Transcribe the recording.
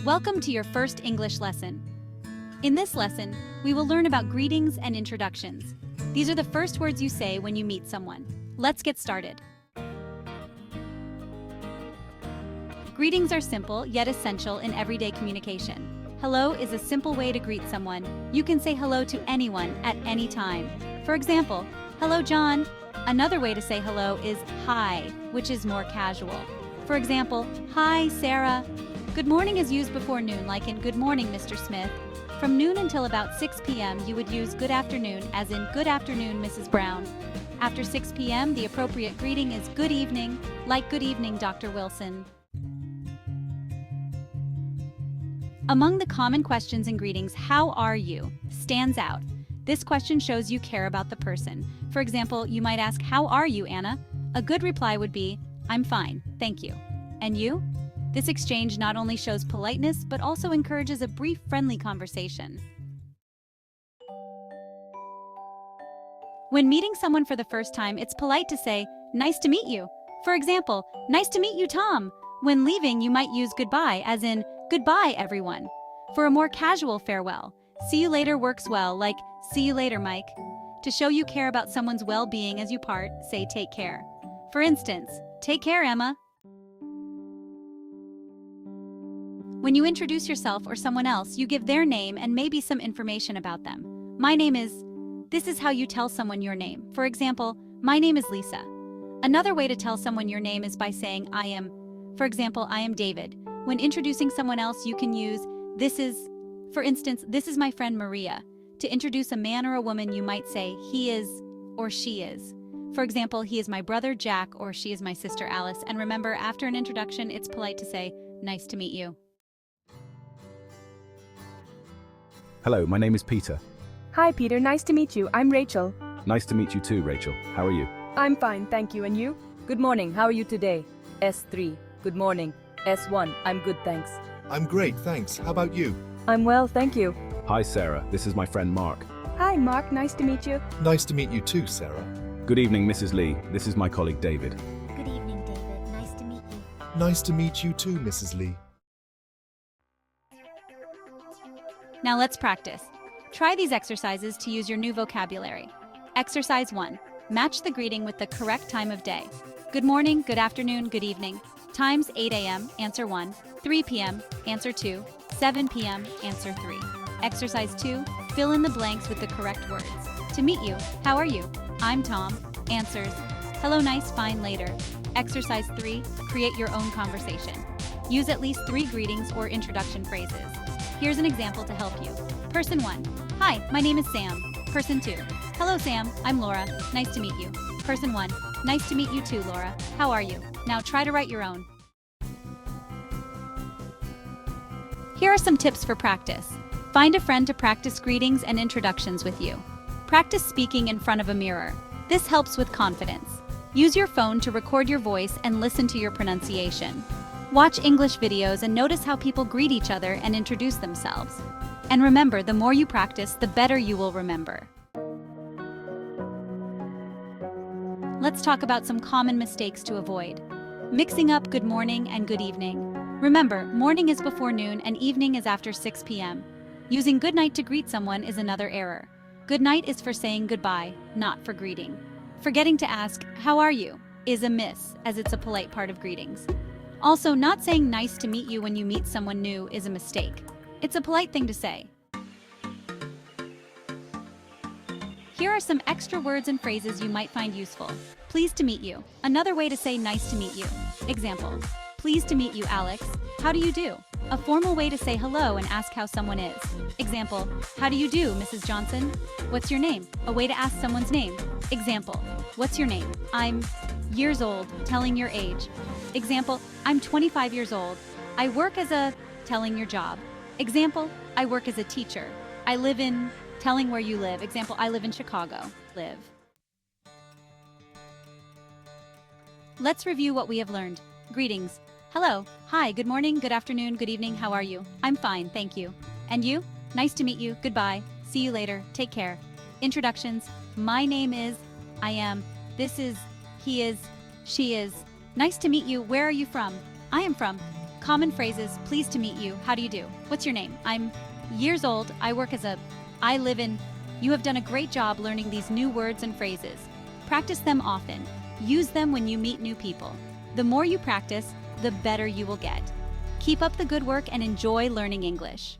Welcome to your first English lesson. In this lesson, we will learn about greetings and introductions. These are the first words you say when you meet someone. Let's get started. Greetings are simple yet essential in everyday communication. Hello is a simple way to greet someone. You can say hello to anyone at any time. For example, hello John. Another way to say hello is hi, which is more casual. For example, hi Sarah. Good morning is used before noon, like in good morning Mr. Smith. From noon until about 6 p.m. you would use good afternoon, as in good afternoon Mrs. Brown. After 6 p.m. the appropriate greeting is good evening, like good evening Dr. Wilson. Among the common questions and greetings, how are you stands out. This question shows you care about the person. For example, you might ask, how are you, Anna? A good reply would be, I'm fine, thank you. And you? This exchange not only shows politeness, but also encourages a brief, friendly conversation. When meeting someone for the first time, it's polite to say, nice to meet you. For example, nice to meet you, Tom. When leaving, you might use goodbye, as in, goodbye, everyone. For a more casual farewell, see you later works well, like, see you later, Mike. To show you care about someone's well-being as you part, say take care. For instance, take care, Emma. When you introduce yourself or someone else, you give their name and maybe some information about them. My name is... This is how you tell someone your name. For example, my name is Lisa. Another way to tell someone your name is by saying I am. For example, I am David. When introducing someone else, you can use this is. For instance, this is my friend Maria. To introduce a man or a woman, you might say he is or she is. For example, he is my brother Jack or she is my sister Alice. And remember, after an introduction, it's polite to say, nice to meet you. Hello, my name is Peter. Hi Peter, nice to meet you. I'm Rachel. Nice to meet you too, Rachel. How are you? I'm fine, thank you. And you? Good morning, how are you today? S3, good morning. S1, I'm good, thanks. I'm great, thanks. How about you? I'm well, thank you. Hi, Sarah. This is my friend Mark. Hi Mark, nice to meet you. Nice to meet you too, Sarah. Good evening, Mrs. Lee. This is my colleague David. Good evening, David. Nice to meet you. Nice to meet you too, Mrs. Lee. Now let's practice. Try these exercises to use your new vocabulary. Exercise 1. Match the greeting with the correct time of day. Good morning, good afternoon, good evening. Times 8 a.m., answer 1. 3 p.m., answer 2. 7 p.m., answer 3. Exercise 2. Fill in the blanks with the correct words. To meet you, how are you? I'm Tom. Answers. Hello, nice, fine, later. Exercise 3. Create your own conversation. Use at least 3 greetings or introduction phrases. Here's an example to help you. Person 1. Hi, my name is Sam. Person 2. Hello, Sam. I'm Laura. Nice to meet you. Person 1. Nice to meet you too, Laura. How are you? Now try to write your own. Here are some tips for practice. Find a friend to practice greetings and introductions with you. Practice speaking in front of a mirror. This helps with confidence. Use your phone to record your voice and listen to your pronunciation. Watch English videos and notice how people greet each other and introduce themselves. And remember, the more you practice, the better you will remember. Let's talk about some common mistakes to avoid. Mixing up good morning and good evening. Remember, morning is before noon and evening is after 6 p.m. Using good night to greet someone is another error. Good night is for saying goodbye, not for greeting. Forgetting to ask, how are you, is a miss, as it's a polite part of greetings. Also, not saying nice to meet you when you meet someone new is a mistake. It's a polite thing to say. Here are some extra words and phrases you might find useful. Pleased to meet you. Another way to say nice to meet you. Example. Pleased to meet you, Alex. How do you do? A formal way to say hello and ask how someone is. Example. How do you do, Mrs. Johnson? What's your name? A way to ask someone's name. Example. What's your name? I'm years old, telling your age. Example. I'm 25 years old. I work as a telling your job. Example. I work as a teacher. I live in telling where you live. Example. I live in Chicago. Live. Let's review what we have learned. Greetings. Hello. Hi. Good morning. Good afternoon. Good evening. How are you? I'm fine. Thank you. And you? Nice to meet you. Goodbye. See you later. Take care. Introductions. My name is. I am. This is. He is. She is. Nice to meet you. Where are you from? I am from. Common phrases, pleased to meet you, how do you do? What's your name? I'm years old, I live in. You have done a great job learning these new words and phrases. Practice them often. Use them when you meet new people. The more you practice, the better you will get. Keep up the good work and enjoy learning English.